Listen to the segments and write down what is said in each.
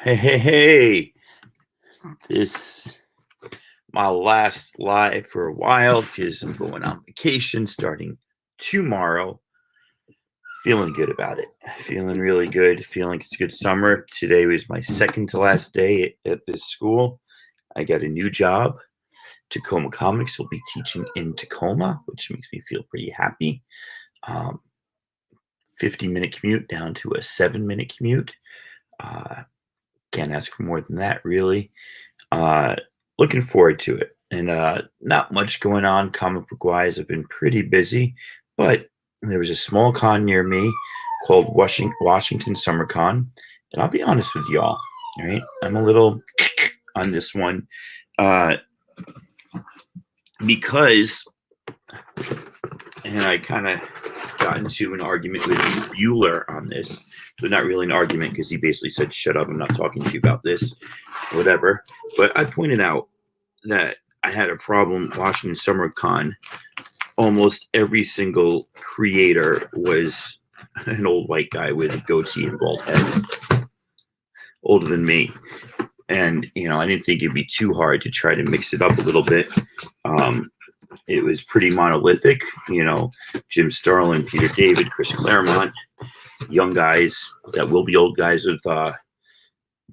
Hey. This my last live for a while because I'm going on vacation starting tomorrow. Feeling good about it. Feeling really good. Feeling it's a good summer. Today was my second to last day at this school. I got a new job. Tacoma Comics will be teaching in Tacoma, which makes me feel pretty happy. Um, 50-minute commute down to a 7-minute commute. Uh, can't ask for more than that, really. Uh, looking forward to it. And not much going on comic book wise. I've been pretty busy, but there was a small con near me called Washington Summer Con. And I'll be honest with y'all, all right? I'm a little on this one because, and I kind of got into an argument with Bueller on this. So not really an argument because he basically said, shut up, I'm not talking to you about this, whatever. But I pointed out that I had a problem watching Summer Con. Almost every single creator was an old white guy with a goatee and bald head, older than me. And, I didn't think it'd be too hard to try to mix it up a little bit. It was pretty monolithic, Jim Starlin, Peter David, Chris Claremont, young guys that will be old guys with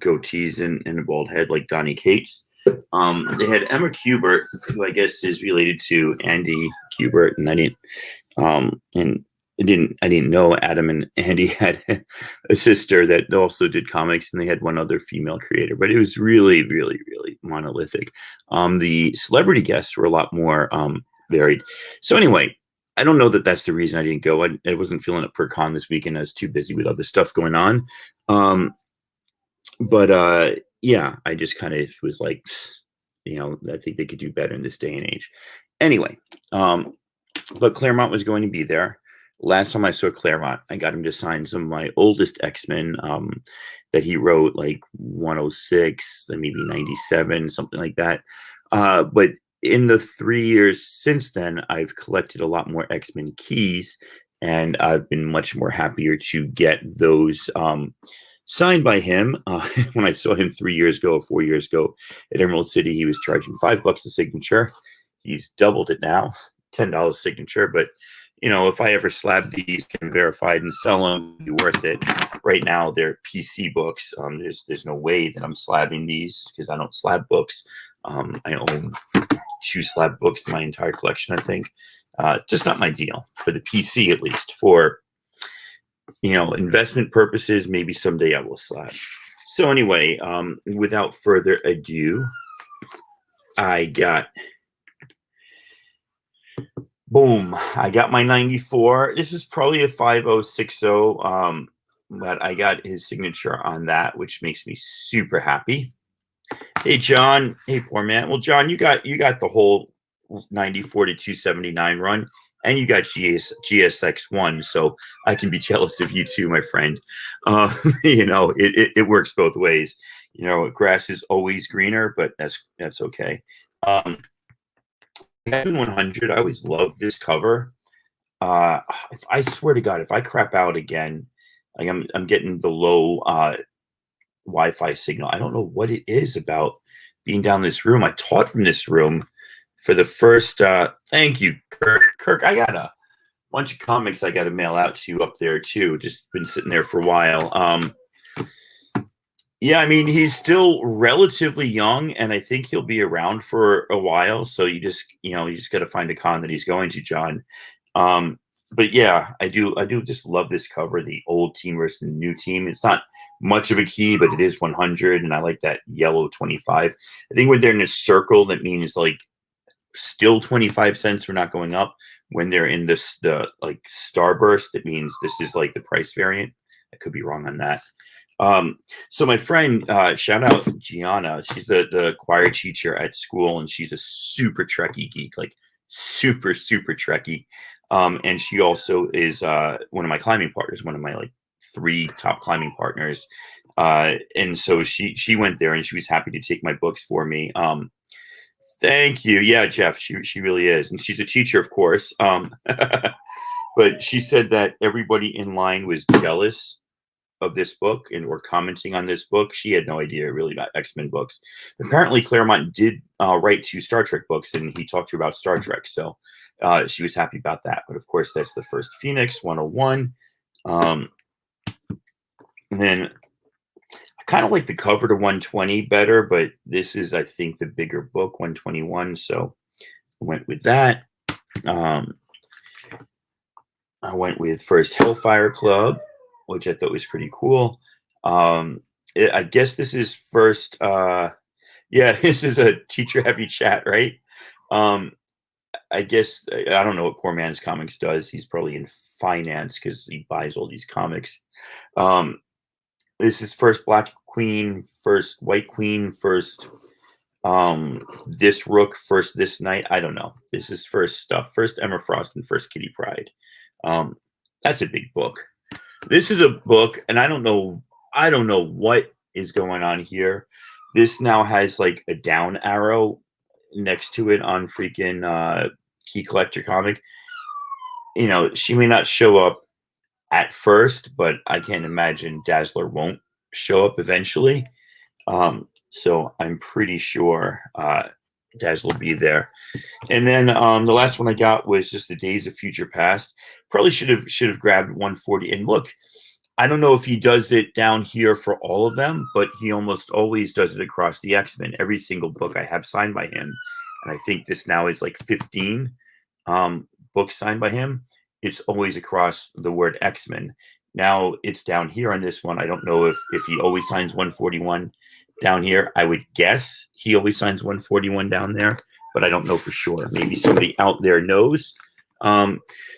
goatees and a bald head like Donnie Cates. They had Emma Kubert, who I guess is related to Andy Kubert, and I didn't know Adam and Andy had a sister that also did comics, and they had one other female creator, but it was really, really, really monolithic. The celebrity guests were a lot more varied. So anyway, I don't know that that's the reason I didn't go. I wasn't feeling up for a con this weekend. I was too busy with other stuff going on. But yeah, I just kind of was like, I think they could do better in this day and age. Anyway, but Claremont was going to be there. Last time I saw Claremont, I got him to sign some of my oldest X-Men that he wrote, like 106, then maybe 97, something like that. But in the 3 years since then, I've collected a lot more X-Men keys, and I've been much more happier to get those signed by him. When I saw him 4 years ago at Emerald City, he was charging $5 a signature. He's doubled it now, $10 signature. But if I ever slab these, get them verified and sell them, it'd be worth it. Right now, they're PC books. There's no way that I'm slabbing these because I don't slab books. I own 2 slab books in my entire collection, I think. Just not my deal for the PC, at least. For investment purposes, maybe someday I will slab. So anyway, without further ado, I got my 94. This is probably a 5060, but I got his signature on that, which makes me super happy. Hey John, hey poor man. Well, John, you got the whole 94 to 279 run. And you got GSX1, so I can be jealous of you too, my friend. It works both ways. Grass is always greener, but that's okay. Heaven 100, I always loved this cover. I swear to God, if I crap out again, like I'm getting the low Wi-Fi signal. I don't know what it is about being down this room. I taught from this room for the first, thank you, Kirk. Kirk, I got a bunch of comics I got to mail out to you up there too. Just been sitting there for a while. Yeah, I mean, he's still relatively young, and I think he'll be around for a while. So you just got to find a con that he's going to, John. But yeah, I do just love this cover, the old team versus the new team. It's not much of a key, but it is 100, and I like that yellow 25. I think when they're in a circle, that means like still 25 cents. We're not going up. When they're in the like starburst, it means this is like the price variant. I could be wrong on that. So my friend, shout out Gianna. She's the choir teacher at school, and she's a super Trekkie geek, like super, super Trekkie. And she also is one of my climbing partners, one of my like 3 top climbing partners. And so she went there, and she was happy to take my books for me. Thank you. Yeah, Jeff, she really is. And she's a teacher, of course. But she said that everybody in line was jealous of this book and were commenting on this book. She had no idea really about X-Men books. Apparently, Claremont did write 2 Star Trek books, and he talked to her about Star Trek. So she was happy about that. But of course, that's the first Phoenix 101. And then I kind of like the cover to 120 better, but this is, I think, the bigger book, 121. So I went with that. I went with First Hellfire Club, which I thought was pretty cool. I guess this is first. Yeah, this is a teacher-heavy chat, right? I guess I don't know what Poor Man's Comics does. He's probably in finance because he buys all these comics. This is first Black Queen, first White Queen, first this Rook, first This Night. I don't know. This is first stuff. First Emma Frost and first Kitty Pryde. That's a big book. This is a book, and I don't know what is going on here. This now has like a down arrow next to it on freaking Key Collector comic. You know, she may not show up at first, but I can't imagine Dazzler won't show up eventually. So I'm pretty sure Dazzler will be there. And then the last one I got was just the Days of Future Past. Probably should have grabbed 140. And look, I don't know if he does it down here for all of them, but he almost always does it across the X-Men. Every single book I have signed by him, and I think this now is like 15 books signed by him. It's always across the word X-Men. Now it's down here on this one. I don't know if he always signs 141 down here. I would guess he always signs 141 down there, but I don't know for sure. Maybe somebody out there knows.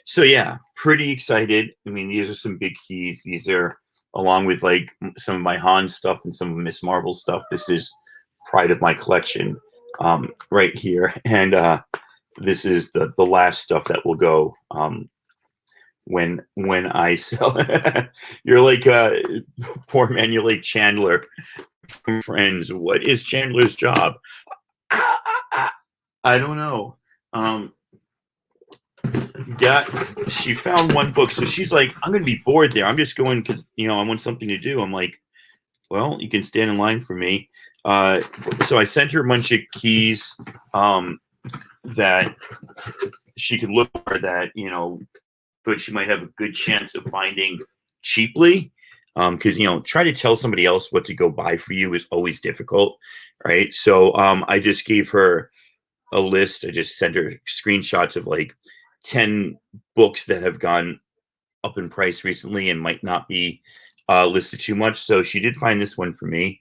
So yeah, pretty excited. I mean, these are some big keys. These are along with like some of my Han stuff and some of Miss Marvel stuff. This is pride of my collection right here. And this is the last stuff that will go when I sell. You're like Poor Man, you're like Chandler from Friends. What is Chandler's job? I don't know. She found one book, so she's like, I'm gonna be bored there. I'm just going because I want something to do. I'm like, well, you can stand in line for me. So I sent her a bunch of keys that she could look for that but she might have a good chance of finding cheaply. Because try to tell somebody else what to go buy for you is always difficult, right? So I just gave her a list. I just sent her screenshots of like 10 books that have gone up in price recently and might not be listed too much. So she did find this one for me.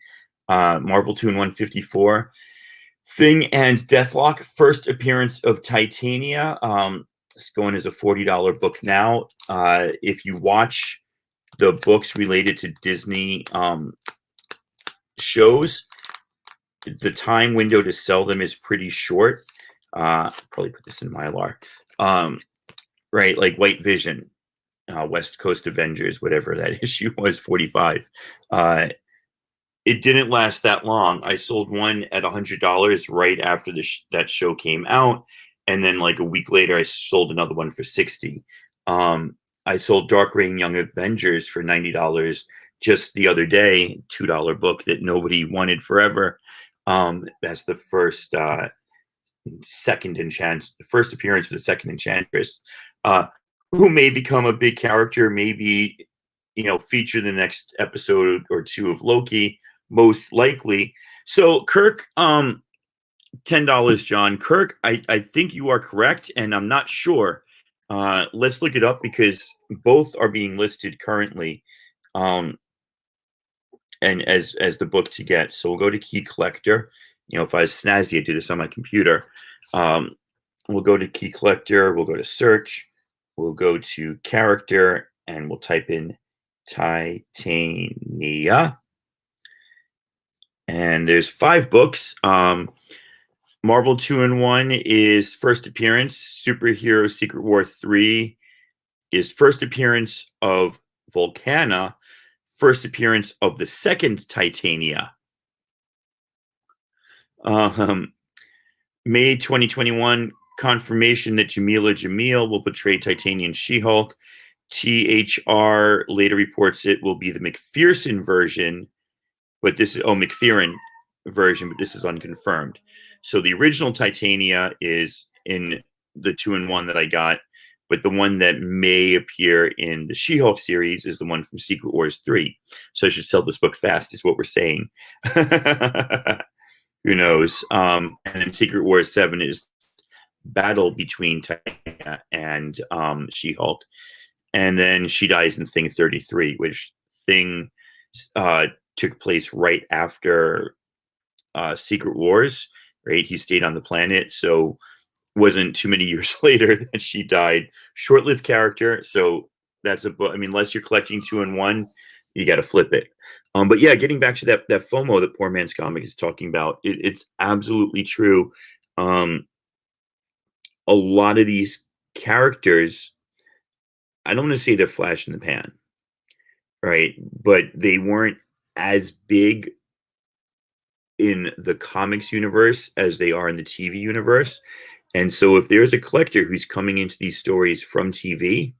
Marvel 2 and 154. Thing and Deathlock, first appearance of Titania. It's going as a $40 book now. If you watch the books related to Disney shows, the time window to sell them is pretty short. Probably put this in Mylar. Right, like White Vision, West Coast Avengers, whatever that issue was, 45. It didn't last that long. I sold one at $100 right after that show came out, and then like a week later, I sold another one for $60. I sold Dark Reign Young Avengers for $90 just the other day, $2 book that nobody wanted forever. That's the first first appearance of the second Enchantress, who may become a big character, maybe feature the next episode or two of Loki, most likely. So Kirk, $10, John. Kirk, I think you are correct, and I'm not sure. Let's look it up because both are being listed currently, and as the book to get. So we'll go to Key Collector. If I was snazzy, I'd do this on my computer. We'll go to Key Collector. We'll go to Search. We'll go to Character, and we'll type in Titania. And there's 5 books. Marvel 2 and 1 is first appearance. Superhero Secret War 3 is first appearance of Volcana, first appearance of the second Titania. May 2021, confirmation that Jamila Jamil will portray Titanian She-Hulk. THR later reports it will be the McPherson version, but this is McPherson version, but this is unconfirmed. So the original Titania is in the 2-in-1 that I got, but the one that may appear in the She-Hulk series is the one from Secret Wars 3. So I should sell this book fast, is what we're saying. Who knows? And then Secret Wars 7 is battle between Titania and She-Hulk. And then she dies in Thing 33, which Thing took place right after Secret Wars, right? He stayed on the planet, so wasn't too many years later that she died. Short-lived character, so that's a book. I mean, unless you're collecting 2-in-1, you got to flip it. But yeah, getting back to that FOMO that Poor Man's Comic is talking about, it's absolutely true. A lot of these characters, I don't want to say they're flash in the pan, right? But they weren't as big in the comics universe as they are in the TV universe. And so if there's a collector who's coming into these stories from TV,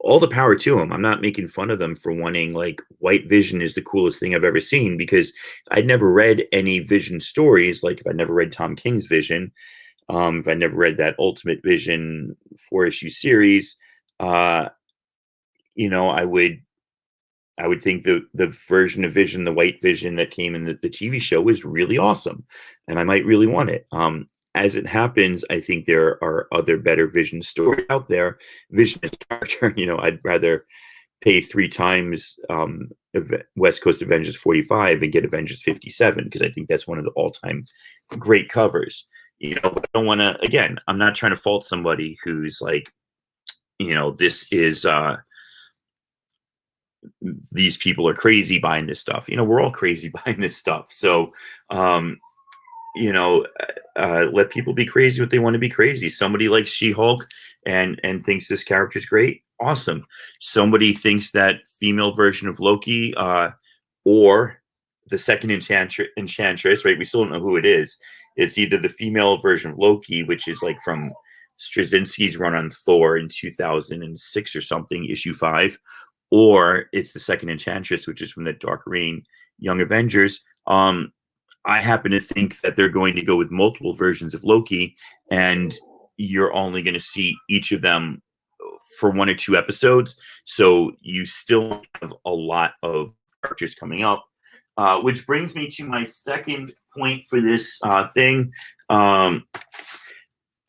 all the power to them. I'm not making fun of them for wanting, like, White Vision is the coolest thing I've ever seen, because I'd never read any Vision stories. Like, if I never read Tom King's Vision, if I never read that Ultimate Vision 4-issue series, I would think the version of Vision, the White Vision that came in the TV show, was really awesome, and I might really want it. As it happens, I think there are other better Vision stories out there. Vision as a character, I'd rather pay 3 times West Coast Avengers 45 and get Avengers 57, because I think that's one of the all-time great covers. But I don't want to, again, I'm not trying to fault somebody who's like, this is, these people are crazy buying this stuff. We're all crazy buying this stuff. So, let people be crazy what they want to be crazy. Somebody likes She-Hulk and thinks this character is great. Awesome. Somebody thinks that female version of Loki, or the second Enchantress, right? We still don't know who it is. It's either the female version of Loki, which is like from Straczynski's run on Thor in 2006 or something, issue 5, or it's the second Enchantress, which is from the Dark Reign Young Avengers. I happen to think that they're going to go with multiple versions of Loki, and you're only going to see each of them for 1 or 2 episodes. So you still have a lot of characters coming up, which brings me to my second point for this thing.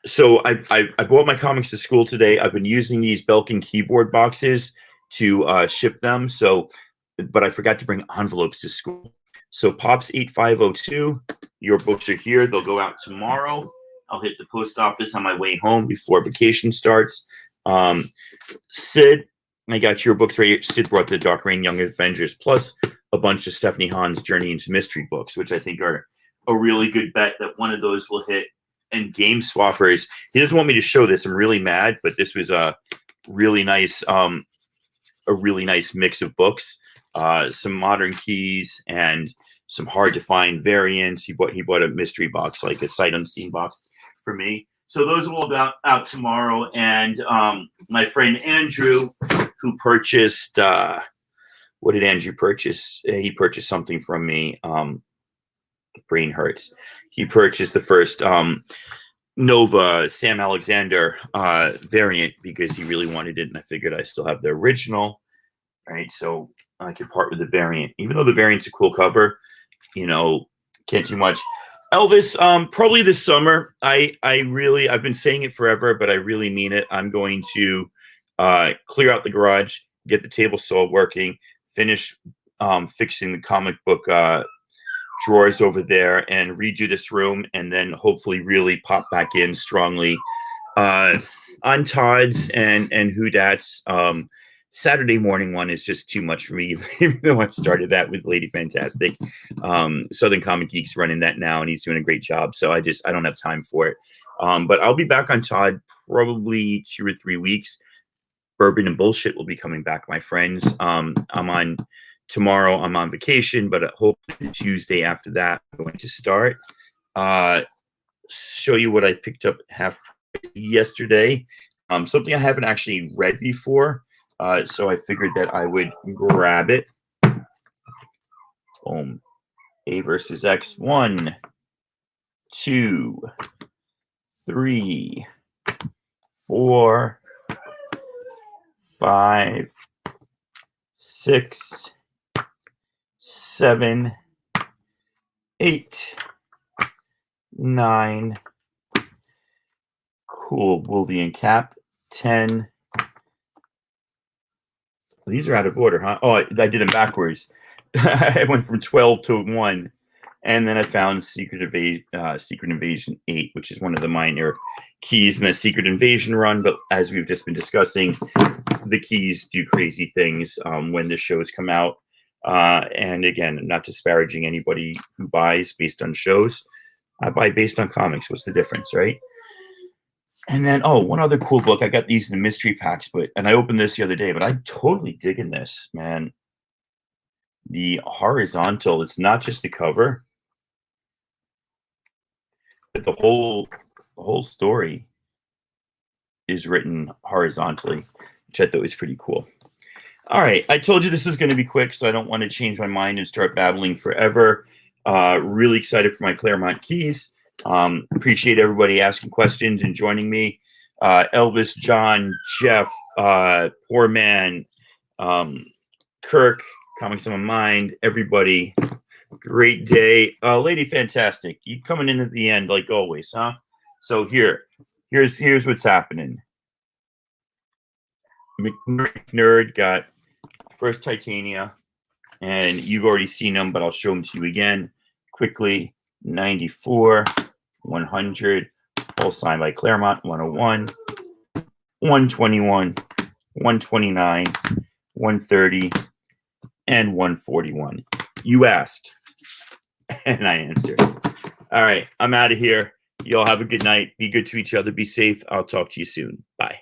So I bought my comics to school today. I've been using these Belkin keyboard boxes to ship them. But I forgot to bring envelopes to school. So Pops 8502, your books are here. They'll go out tomorrow. I'll hit the post office on my way home before vacation starts. Sid, I got your books right here. Sid brought the Dark Reign Young Avengers, plus a bunch of Stephanie Hahn's Journey into Mystery books, which I think are a really good bet that one of those will hit. And Game Swappers, he doesn't want me to show this. I'm really mad, but this was a really nice mix of books. Some modern keys and some hard to find variants. He bought a mystery box, like a sight unseen box for me. So those will be out tomorrow. And my friend Andrew, who purchased, what did Andrew purchase? He purchased something from me. Brain hurts. He purchased the first Nova Sam Alexander variant because he really wanted it, and I figured I still have the original, right? So I could part with the variant, even though the variant's a cool cover. Can't do much. Elvis, probably this summer. I've been saying it forever, but I really mean it. I'm going to clear out the garage, get the table saw working, finish fixing the comic book drawers over there, and redo this room, and then hopefully really pop back in strongly on Todd's and Who Dat's. Saturday morning one is just too much for me, even though I started that with Lady Fantastic. Southern Comic Geek's running that now, and he's doing a great job. So I don't have time for it. But I'll be back on Todd probably 2 or 3 weeks. Bourbon and Bullshit will be coming back, my friends. Tomorrow I'm on vacation, but hopefully the Tuesday after that I'm going to start. show you what I picked up half yesterday. Something I haven't actually read before, so I figured that I would grab it. Boom. A versus X. 1, 2, 3, 4, 5, 6, 7, 8, 9. Cool. Wolvian cap. 10. These are out of order, huh? Oh, I did them backwards. I went from 12 to 1. And then I found Secret Invasion 8, which is one of the minor keys in the Secret Invasion run. But as we've just been discussing, the keys do crazy things when the shows come out. And again, not disparaging anybody who buys based on shows. I buy based on comics. What's the difference, right? And then, one other cool book. I got these in the mystery packs, and I opened this the other day, but I'm totally digging this, man. The horizontal, it's not just the cover, but the whole story is written horizontally, which I thought was pretty cool. All right, I told you this is going to be quick, so I don't want to change my mind and start babbling forever. Really excited for my Claremont keys. Appreciate everybody asking questions and joining me. Elvis, John, Jeff, Poor Man, Kirk, Comics on My Mind, everybody. Great day. Lady Fantastic, you coming in at the end like always, huh? So here's what's happening. McNerd got first Titania, and you've already seen them, but I'll show them to you again quickly. 94, 100, all signed by Claremont. 101, 121, 129, 130, and 141. You asked, and I answered. All right, I'm out of here. Y'all have a good night. Be good to each other. Be safe. I'll talk to you soon. Bye.